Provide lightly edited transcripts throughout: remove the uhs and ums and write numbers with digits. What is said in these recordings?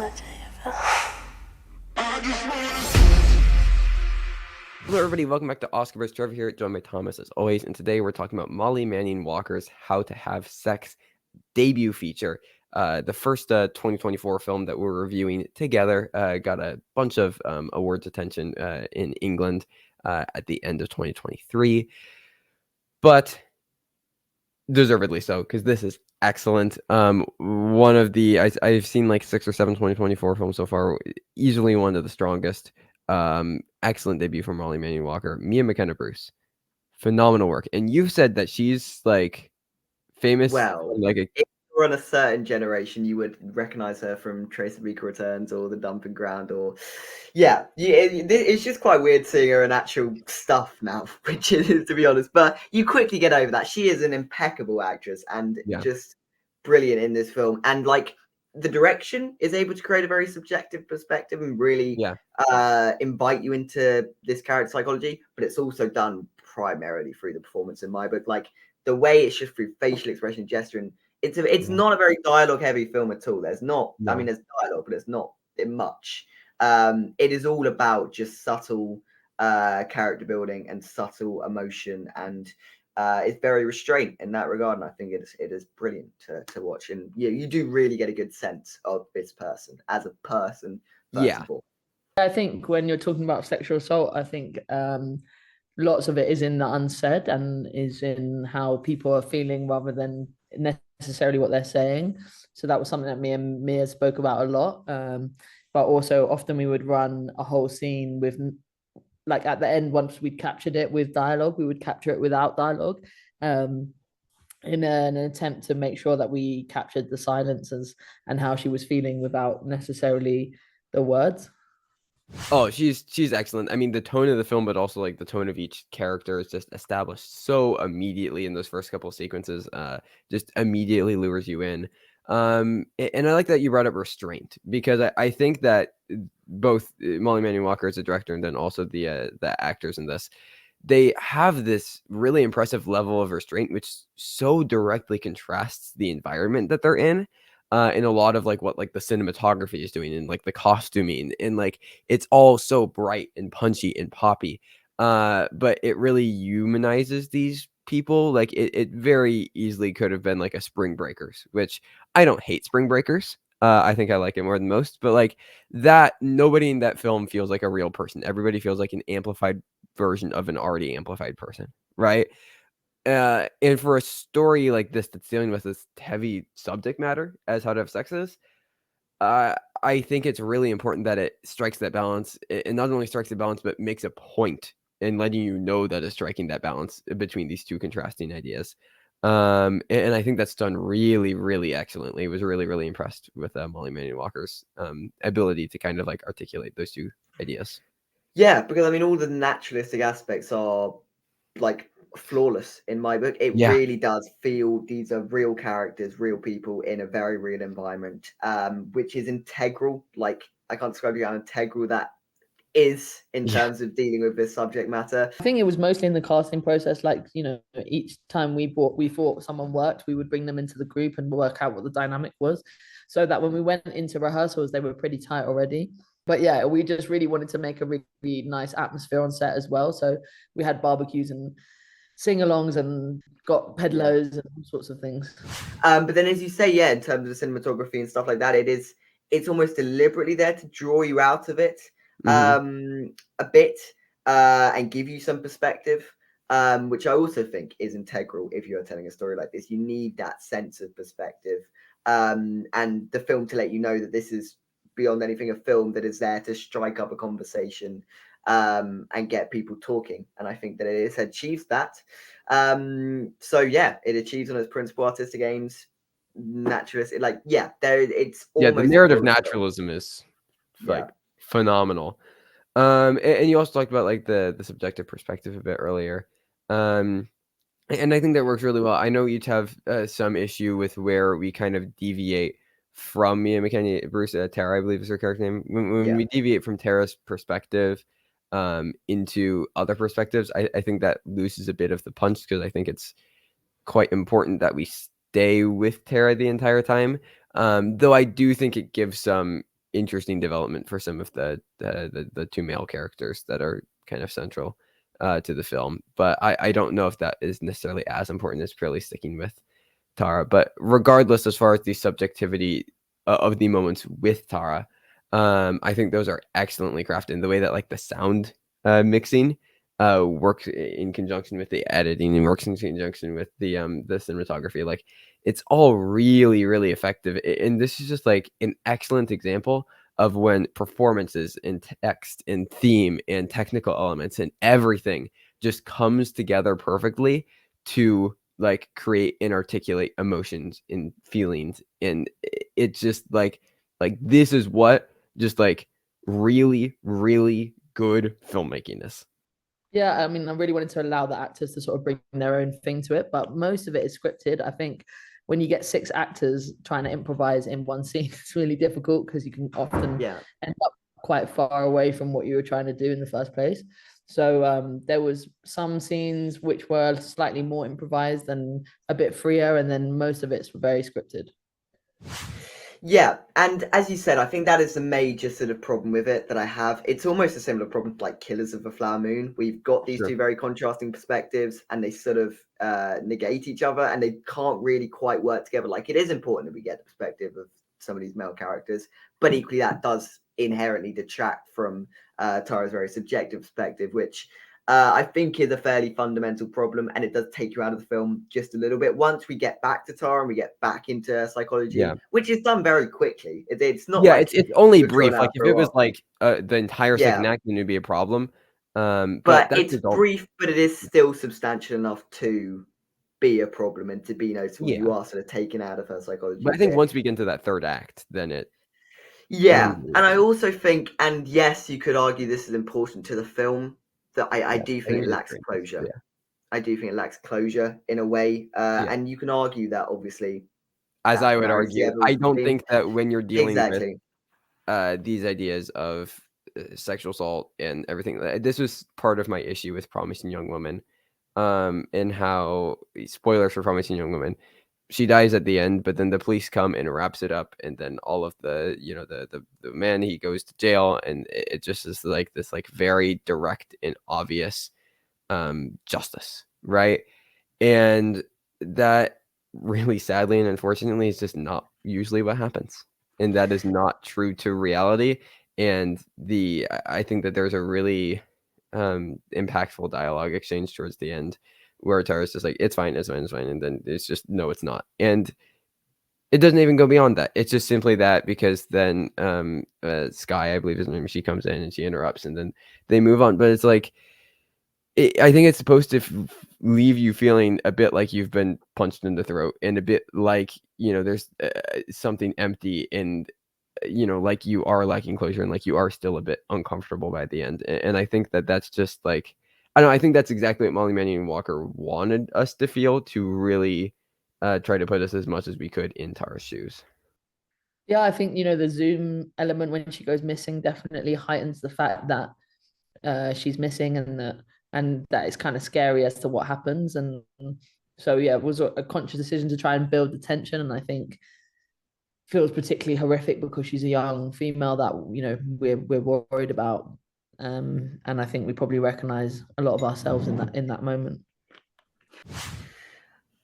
want to tell you about. Hello, everybody. Welcome back to Oscar vs. Trevor here, joined by Thomas as always. And today we're talking about Molly Manning Walker's How to Have Sex debut feature. The first 2024 film that we're reviewing together got a bunch of awards attention in England at the end of 2023. But deservedly so, because this is excellent. One of the I've seen like 6 or 7 2024 films so far, easily one of the strongest. Excellent debut from Molly Manning Walker. Mia McKenna-Bruce, phenomenal work. And you've said that she's like famous, Well, like a if you're on a certain generation, you would recognize her from Trace of Beaker Returns or The Dumping Ground, or it's just quite weird seeing her in actual stuff now, which is, to be honest. But you quickly get over that. She is an impeccable actress and Yeah. just brilliant in this film. And like the direction is able to create a very subjective perspective and really invite you into this character psychology. But it's also done primarily through the performance in my book. Like the way it's just through facial expression, gesture, and it's not a very dialogue heavy film at all. There's not, I mean, there's dialogue, but it's not much. It is all about just subtle character building and subtle emotion, and it's very restrained in that regard. And I think it is brilliant to watch, and you do really get a good sense of this person as a person. Yeah. I think when you're talking about sexual assault, I think lots of it is in the unsaid and is in how people are feeling rather than necessarily what they're saying. So that was something that me and Mia spoke about a lot. But also often we would run a whole scene with, like at the end, once we'd captured it with dialogue, we would capture it without dialogue. In an attempt to make sure that we captured the silences and how she was feeling without necessarily the words. Oh, she's excellent. I mean, the tone of the film, but also like the tone of each character is just established so immediately in those first couple of sequences. Just immediately lures you in. And I like that you brought up restraint, because I think that both Molly Manning Walker as a director and then also the actors in this, they have this really impressive level of restraint, which so directly contrasts the environment that they're in a lot of like what like the cinematography is doing and like the costuming, and like it's all so bright and punchy and poppy. But it really humanizes these people. Like it very easily could have been like a Spring Breakers, which I don't hate Spring Breakers. I think I like it more than most, but like that, nobody in that film feels like a real person. Everybody feels like an amplified version of an already amplified person, right? And for a story like this that's dealing with this heavy subject matter as How to Have Sex is, I think it's really important that it strikes that balance. It not only strikes the balance, but makes a point in letting you know that it's striking that balance between these two contrasting ideas. And I think that's done really, really excellently. I was really, really impressed with Molly Manning Walker's ability to kind of like articulate those two ideas. Yeah, because I mean, all the naturalistic aspects are like flawless in my book. It really does feel these are real characters, real people in a very real environment, which is integral. Like I can't describe you how integral that is in terms of dealing with this subject matter. I think it was mostly in the casting process. Like, you know, each time we thought someone worked, we would bring them into the group and work out what the dynamic was, so that when we went into rehearsals, they were pretty tight already. But yeah, we just really wanted to make a really nice atmosphere on set as well. So we had barbecues and sing-alongs and got pedlos and all sorts of things. But then, as you say, in terms of cinematography and stuff like that, it's almost deliberately there to draw you out of it a bit and give you some perspective, which I also think is integral if you're telling a story like this. You need that sense of perspective and the film to let you know that this is beyond anything a film that is there to strike up a conversation and get people talking. And I think that it achieves that. So yeah, it achieves on its principal artistic aims. Naturalist, it's almost the narrative naturalism is like phenomenal. And you also talked about like the subjective perspective a bit earlier. And I think that works really well. I know you'd have some issue with where we kind of deviate from Mia McKenna-Bruce, Tara, I believe is her character name. When we deviate from Tara's perspective into other perspectives, I think that loses a bit of the punch, because I think it's quite important that we stay with Tara the entire time. Though I do think it gives some interesting development for some of the two male characters that are kind of central to the film. But I don't know if that is necessarily as important as purely sticking with Tara. But regardless, as far as the subjectivity of the moments with Tara, I think those are excellently crafted. And the way that like the sound mixing works in conjunction with the editing and works in conjunction with the cinematography, like it's all really, really effective. And this is just like an excellent example of when performances and text and theme and technical elements and everything just comes together perfectly to like create and articulate emotions and feelings. And it's just like this is what just like really, really good filmmaking is. Yeah, I mean, I really wanted to allow the actors to sort of bring their own thing to it, but most of it is scripted. I think when you get 6 actors trying to improvise in one scene, it's really difficult because you can often end up quite far away from what you were trying to do in the first place. So there was some scenes which were slightly more improvised and a bit freer, and then most of it's very scripted. Yeah, and as you said, I think that is the major sort of problem with it that I have. It's almost a similar problem to like Killers of the Flower Moon. We've got these two very contrasting perspectives, and they sort of negate each other, and they can't really quite work together. Like, it is important that we get the perspective of some of these male characters, but equally that does inherently detract from Tara's very subjective perspective, which I think is a fairly fundamental problem, and it does take you out of the film just a little bit. Once we get back to Tara and we get back into psychology, which is done very quickly. It's not like it's only brief. Like if it was like the entire second act, then it'd be a problem. But it's brief, but it is still substantial enough to be a problem and to be noticeable. You are sort of taken out of her psychology. But I think once we get into that third act, then it. Yeah, and I also think, and yes, you could argue this is important to the film, that I do think it lacks closure. Yeah. I do think it lacks closure in a way, and you can argue that obviously. As I would argue, I don't think that when you're dealing with these ideas of sexual assault and everything, this was part of my issue with Promising Young Woman, and how, spoilers for Promising Young Woman, she dies at the end, but then the police come and wraps it up, and then all of the man, he goes to jail, and it just is like this like very direct and obvious justice, right? And that really sadly and unfortunately is just not usually what happens, and that is not true to reality. And I think that there's a really impactful dialogue exchange towards the end where Tara's just like, it's fine, and then it's just, no, it's not. And it doesn't even go beyond that. It's just simply that, because then Sky, I believe his name, she comes in and she interrupts, and then they move on. But it's like, I think it's supposed to leave you feeling a bit like you've been punched in the throat, and a bit like, there's something empty, and like you are lacking closure, and like you are still a bit uncomfortable by the end. And I think that that's just like, I don't know, I think that's exactly what Molly Manning Walker wanted us to feel, to really try to put us as much as we could in Tara's shoes. Yeah, I think, the Zoom element when she goes missing definitely heightens the fact that she's missing, and that it's kind of scary as to what happens. And so, yeah, it was a conscious decision to try and build the tension. And I think feels particularly horrific because she's a young female that, we're worried about. And I think we probably recognize a lot of ourselves in that moment.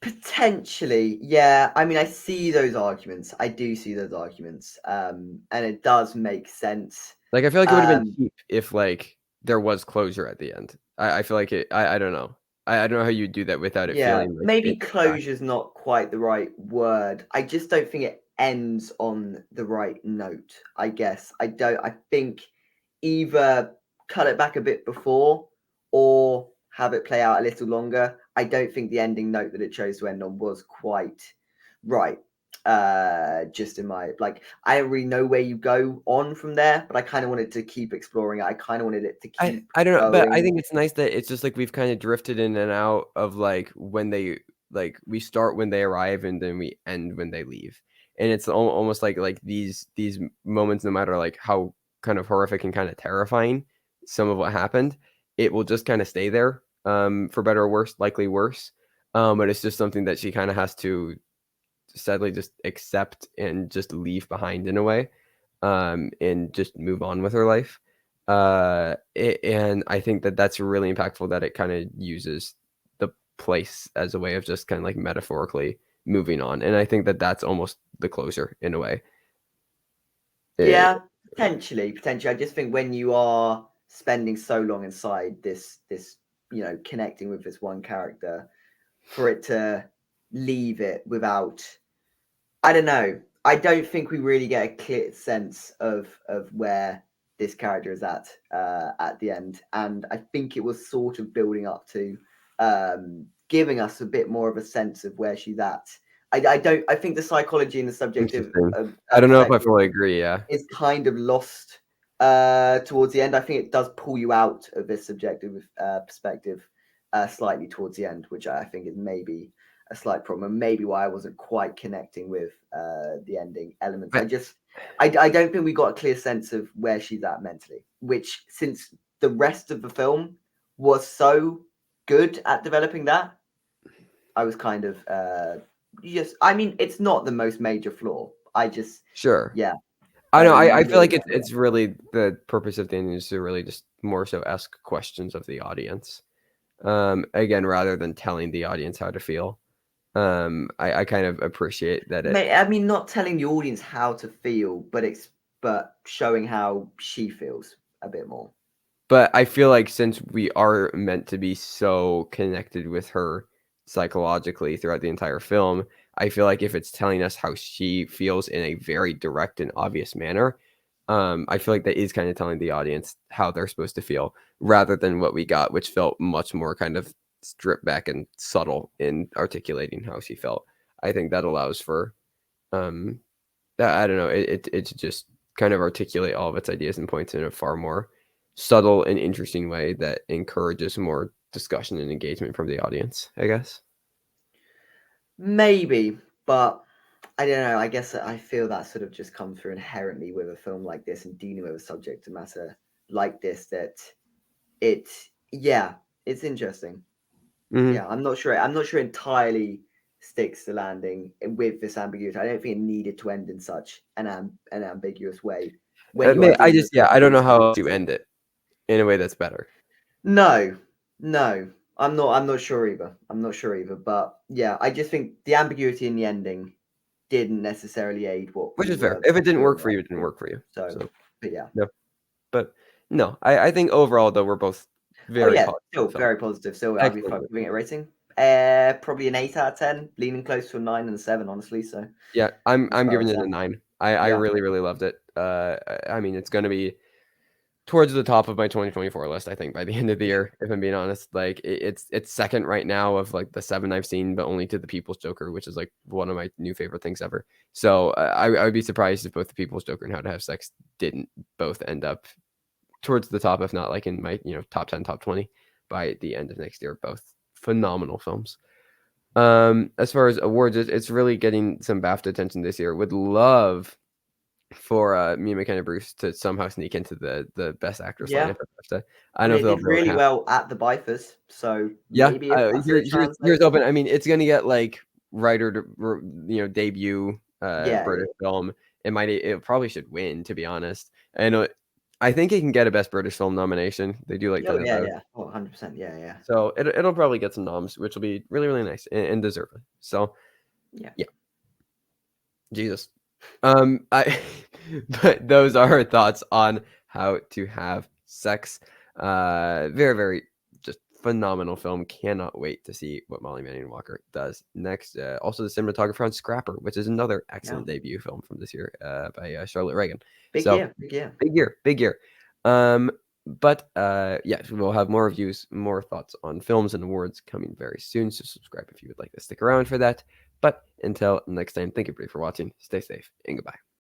Potentially, yeah. I mean, I see those arguments. I do see those arguments. And it does make sense. Like, I feel like it would have been cheap if like there was closure at the end. I feel like I don't know. I don't know how you do that without it feeling like maybe closure's not quite the right word. I just don't think it ends on the right note, I guess. I think either cut it back a bit before or have it play out a little longer. I don't think the ending note that it chose to end on was quite right. Just in my, like, I don't really know where you go on from there, but I kind of wanted to keep exploring it. I kind of wanted it to keep I don't know, going. but I think it's nice that it's just like we've kind of drifted in and out of like when they, like, we start when they arrive and then we end when they leave. And it's almost like these moments, no matter like how kind of horrific and kind of terrifying some of what happened, it will just kind of stay there, for better or worse, likely worse. But it's just something that she kind of has to sadly just accept and just leave behind in a way. and just move on with her life. And I think that that's really impactful, that it kind of uses the place as a way of just kind of like metaphorically moving on. And I think that that's almost the closer in a way. Yeah, potentially. I just think when you are spending so long inside this, connecting with this one character, for it to leave it without, I don't know. I don't think we really get a clear sense of where this character is at the end, and I think it was sort of building up to giving us a bit more of a sense of where she's at. I think the psychology and the subjective. I don't know if I fully agree. Yeah, it's kind of lost towards the end. I think it does pull you out of this subjective perspective slightly towards the end, which I think is maybe a slight problem, and maybe why I wasn't quite connecting with the ending elements. I don't think we got a clear sense of where she's at mentally, which, since the rest of the film was so good at developing that, I was kind of I mean, it's not the most major flaw. Sure. Yeah. I know. I feel like it's really the purpose of the ending is to really just more so ask questions of the audience. Again, rather than telling the audience how to feel. I kind of appreciate that. I mean, not telling the audience how to feel, but showing how she feels a bit more. But I feel like since we are meant to be so connected with her psychologically throughout the entire film, I feel like if it's telling us how she feels in a very direct and obvious manner, I feel like that is kind of telling the audience how they're supposed to feel, rather than what we got, which felt much more kind of stripped back and subtle in articulating how she felt. I think that allows for that, I don't know, it's just kind of articulate all of its ideas and points in a far more subtle and interesting way that encourages more discussion and engagement from the audience, I guess. Maybe, but I don't know. I guess I feel that sort of just comes through inherently with a film like this and dealing with a subject matter like this, that it's interesting. Mm-hmm. Yeah, I'm not sure entirely sticks the landing with this ambiguity. I don't think it needed to end in such an ambiguous way. I don't know how to end it in a way that's better. No, I'm not sure either. But yeah, I just think the ambiguity in the ending didn't necessarily aid what. Which is fair. If it didn't work for you, it didn't work for you. So but yeah. No. But no, I think overall though we're both very positive. Still very positive. Still, are we giving it a rating? Probably an 8 out of 10, leaning close to a 9 and a 7, honestly. So yeah, I'm giving it a 9. I really, really loved it. I mean, it's gonna be towards the top of my 2024 list, I think, by the end of the year, if I'm being honest. Like it's second right now of like the 7 I've seen, but only to The People's Joker, which is like one of my new favorite things ever. So I would be surprised if both The People's Joker and How to Have Sex didn't both end up towards the top, if not like in my top 10, top 20 by the end of next year. Both phenomenal films. As far as awards, it's really getting some BAFTA attention this year. Would love for Mia McKenna-Bruce to somehow sneak into the best actress lineup at BAFTA. I don't know if did really well at the BAFTAs, so maybe here's open. I mean, it's gonna get like writer debut British film. It probably should win, to be honest. And I think it can get a best British film nomination. They do like 100%, yeah. So it'll probably get some noms, which will be really, really nice and deserving. So yeah. Jesus. But those are our thoughts on How to Have Sex. Very, very just phenomenal film. Cannot wait to see what Molly Manning Walker does next. Also, the cinematographer on Scrapper, which is another excellent debut film from this year by Charlotte Reagan. Big year. But we'll have more reviews, more thoughts on films and awards coming very soon. So subscribe if you would like to stick around for that. But until next time, thank you everybody for watching. Stay safe and goodbye.